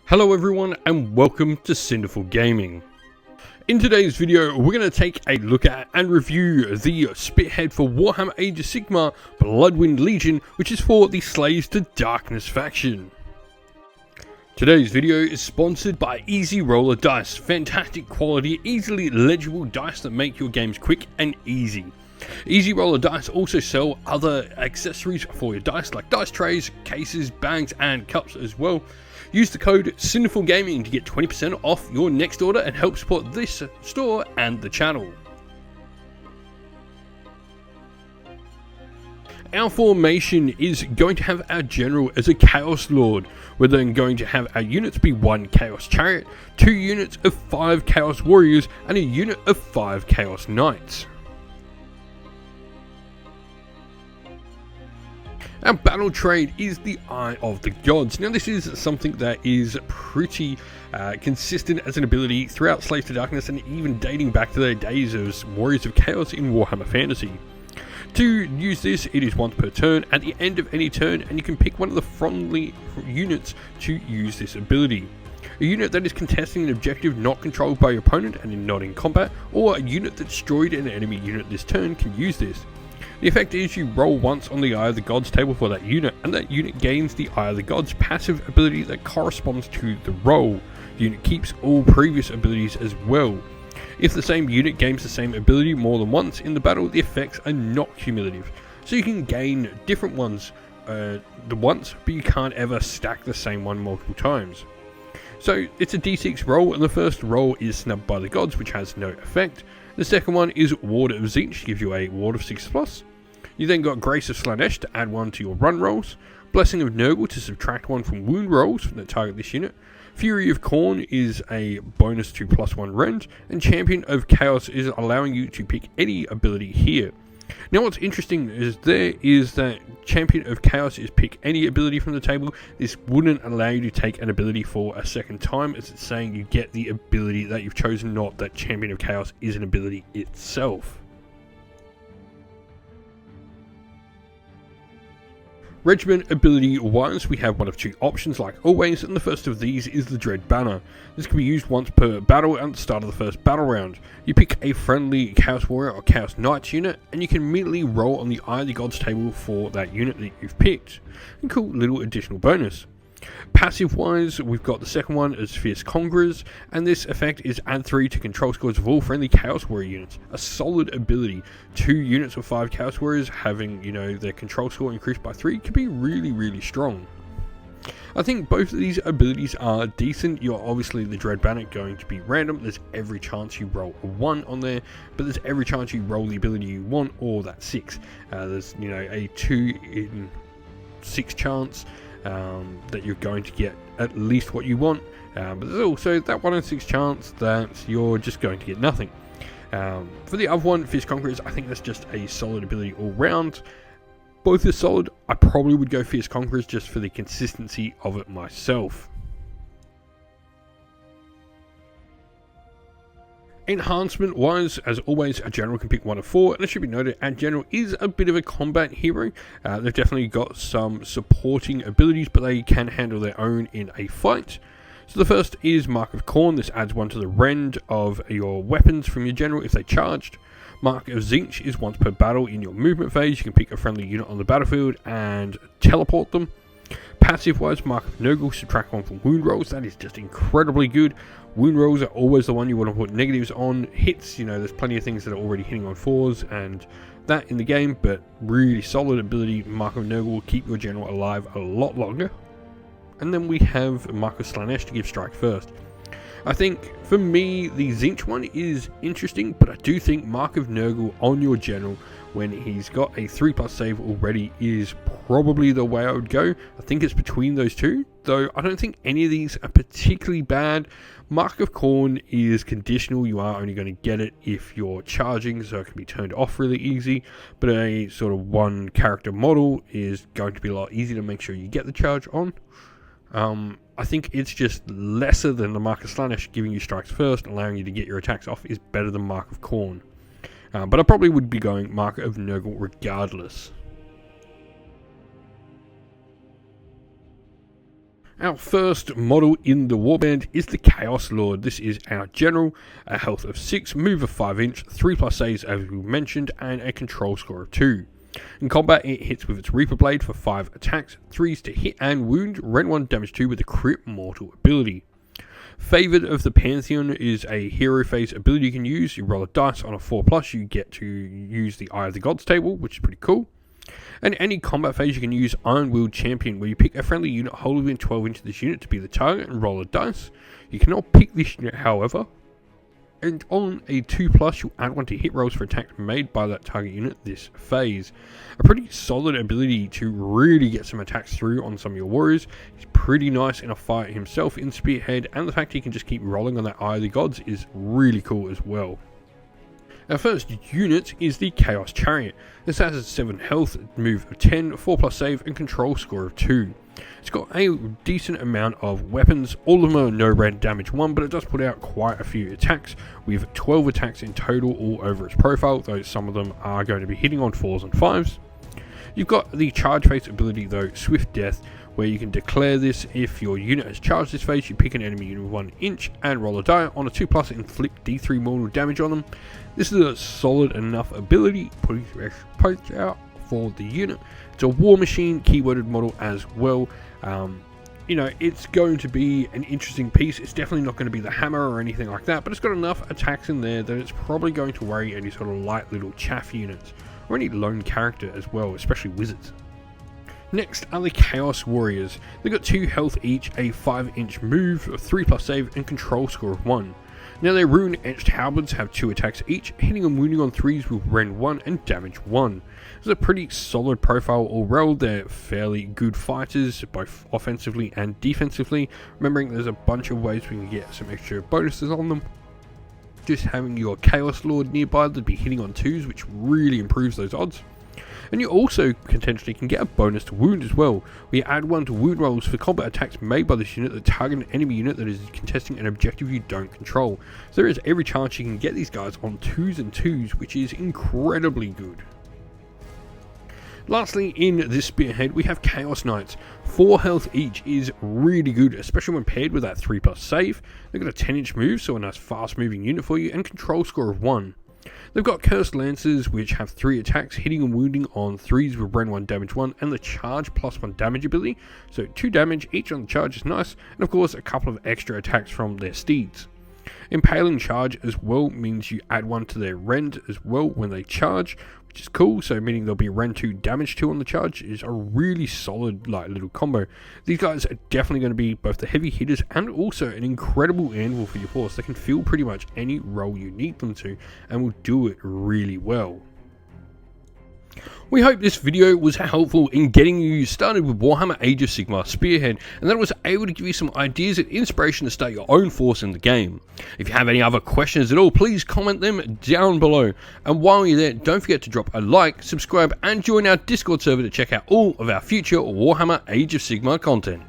Hello everyone and welcome to Cinderful Gaming. In today's video we're going to take a look at and review the Spearhead for Warhammer Age of Sigmar Bloodwind Legion, which is for the Slaves to Darkness faction. Today's video is sponsored by Easy Roller Dice, fantastic quality, easily legible dice that make your games quick and easy. Easy Roller Dice also sell other accessories for your dice like dice trays, cases, bags and cups as well. Use the code CinderfulGaming to get 20% off your next order and help support this store and the channel. Our formation is going to have our general as a Chaos Lord. We're then going to have our units be 1 Chaos Chariot, 2 units of 5 Chaos Warriors and a unit of 5 Chaos Knights. Our battle trade is the Eye of the Gods. Now this is something that is pretty consistent as an ability throughout Slaves to Darkness and even dating back to the days of Warriors of Chaos in Warhammer Fantasy. To use this, it is once per turn at the end of any turn, and you can pick one of the friendly units to use this ability. A unit that is contesting an objective not controlled by your opponent and not in combat, or a unit that destroyed an enemy unit this turn can use this. The effect is you roll once on the Eye of the Gods table for that unit, and that unit gains the Eye of the Gods passive ability that corresponds to the roll. The unit keeps all previous abilities as well. If the same unit gains the same ability more than once in the battle, the effects are not cumulative. So you can gain different ones once, but you can't ever stack the same one multiple times. So it's a d6 roll, and the first roll is Snubbed by the Gods, which has no effect. The second one is Ward of Tzeentch, gives you a Ward of 6+. You then got Grace of Slaanesh to add 1 to your run rolls. Blessing of Nurgle to subtract 1 from wound rolls that target this unit. Fury of Khorne is a bonus to +1 rend. And Champion of Chaos is allowing you to pick any ability here. Now what's interesting is that Champion of Chaos is pick any ability from the table. This wouldn't allow you to take an ability for a second time, as it's saying you get the ability that you've chosen, not that Champion of Chaos is an ability itself. Regiment ability wise, we have one of 2 options like always, and the first of these is the Dread Banner. This can be used once per battle at the start of the first battle round. You pick a friendly Chaos Warrior or Chaos Knights unit, and you can immediately roll on the Eye of the Gods table for that unit that you've picked. And cool little additional bonus. Passive wise, we've got the second one as Fierce Conquerors, and this effect is add 3 to control scores of all friendly Chaos Warrior units. A solid ability. 2 units of 5 Chaos Warriors having, their control score increased by 3 could be really strong. I think both of these abilities are decent. You're obviously the Dread Banner going to be random. There's every chance you roll a 1 on there, but there's every chance you roll the ability you want or that 6. There's, a 2 in 6 chance that you're going to get at least what you want, but there's also that 1 in 6 chance that you're just going to get nothing. For the other one, Fierce Conquerors, I think that's just a solid ability all round. Both are solid. I probably would go Fierce Conquerors just for the consistency of it myself. Enhancement wise, as always, a general can pick 1 of 4, and it should be noted our general is a bit of a combat hero. They've definitely got some supporting abilities, but they can handle their own in a fight. So the first is Mark of Khorne. This adds 1 to the rend of your weapons from your general if they charged. Mark of Tzeentch is once per battle in your movement phase. You can pick a friendly unit on the battlefield and teleport them. Passive wise, Mark of Nurgle, subtract 1 from wound rolls. That is just incredibly good. Wound rolls are always the one you want to put negatives on. Hits, there's plenty of things that are already hitting on 4s and that in the game, but really solid ability. Mark of Nurgle will keep your general alive a lot longer. And then we have Mark of Slaanesh to give strike first. I think for me the Tzeentch one is interesting, but I do think Mark of Nurgle on your general when he's got a 3+ save already is probably the way I would go. I think it's between those two, though I don't think any of these are particularly bad. Mark of Khorne is conditional. You are only going to get it if you're charging, so it can be turned off really easy, but a sort of 1 character model is going to be a lot easier to make sure you get the charge on. I think it's just lesser than the Mark of Slaanesh. Giving you strikes first, allowing you to get your attacks off, is better than Mark of Khorne. But I probably would be going Mark of Nurgle regardless. Our first model in the warband is the Chaos Lord. This is our general, a health of 6, move of 5 inch, 3+ saves as we mentioned, and a control score of 2. In combat, it hits with its Reaper Blade for 5 attacks, 3s to hit and wound, rend 1, damage 2 with a crit mortal ability. Favoured of the Pantheon is a hero phase ability you can use. You roll a dice on a 4+, you get to use the Eye of the Gods table, which is pretty cool. And any combat phase you can use Iron Willed Champion, where you pick a friendly unit wholly within 12 inches of this unit to be the target and roll a dice. You cannot pick this unit, however, and on a 2+, you'll add 1 to hit rolls for attacks made by that target unit this phase. A pretty solid ability to really get some attacks through on some of your warriors. He's pretty nice in a fight himself in Spearhead, and the fact he can just keep rolling on that Eye of the Gods is really cool as well. Our first unit is the Chaos Chariot. This has a 7 health, move of 10, 4+ save, and control score of 2. It's got a decent amount of weapons. All of them are no red, damage 1, but it does put out quite a few attacks. We have 12 attacks in total all over its profile, though some of them are going to be hitting on 4s and 5s. You've got the charge phase ability though, Swift Death, where you can declare this if your unit has charged this phase. You pick an enemy unit 1 inch and roll a die. On a 2+, inflict D3 mortal damage on them. This is a solid enough ability, putting fresh punch out for the unit. It's a war machine keyworded model as well. It's going to be an interesting piece. It's definitely not going to be the hammer or anything like that, but it's got enough attacks in there that it's probably going to worry any sort of light little chaff units or any lone character as well, especially wizards. Next are the Chaos Warriors. They've got 2 health each, a 5-inch move, a 3+ save, and control score of 1. Now their rune etched halberds have 2 attacks each, hitting and wounding on 3s with rend 1 and damage 1. It's a pretty solid profile all round. They're fairly good fighters, both offensively and defensively. Remembering there's a bunch of ways we can get some extra bonuses on them. Just having your Chaos Lord nearby, they'd be hitting on 2s, which really improves those odds. And you also potentially can get a bonus to wound as well. We add 1 to wound rolls for combat attacks made by this unit that target an enemy unit that is contesting an objective you don't control. So there is every chance you can get these guys on 2s and 2s, which is incredibly good. Lastly, in this Spearhead, we have Chaos Knights. 4 health each is really good, especially when paired with that 3+ save. They've got a 10-inch move, so a nice fast moving unit for you, and control score of 1. They've got Cursed Lancers, which have 3 attacks, hitting and wounding on 3s with rend 1, damage 1, and the charge +1 damage ability. So 2 damage each on the charge is nice, and of course a couple of extra attacks from their steeds. Impaling Charge as well means you add 1 to their rend as well when they charge, which is cool, so meaning there'll be rend 2, damage 2 on the charge. Is a really solid little combo. These guys are definitely going to be both the heavy hitters and also an incredible anvil for your force. They can fill pretty much any role you need them to and will do it really well. We hope this video was helpful in getting you started with Warhammer Age of Sigmar Spearhead, and that it was able to give you some ideas and inspiration to start your own force in the game. If you have any other questions at all, please comment them down below. And while you're there, don't forget to drop a like, subscribe, and join our Discord server to check out all of our future Warhammer Age of Sigmar content.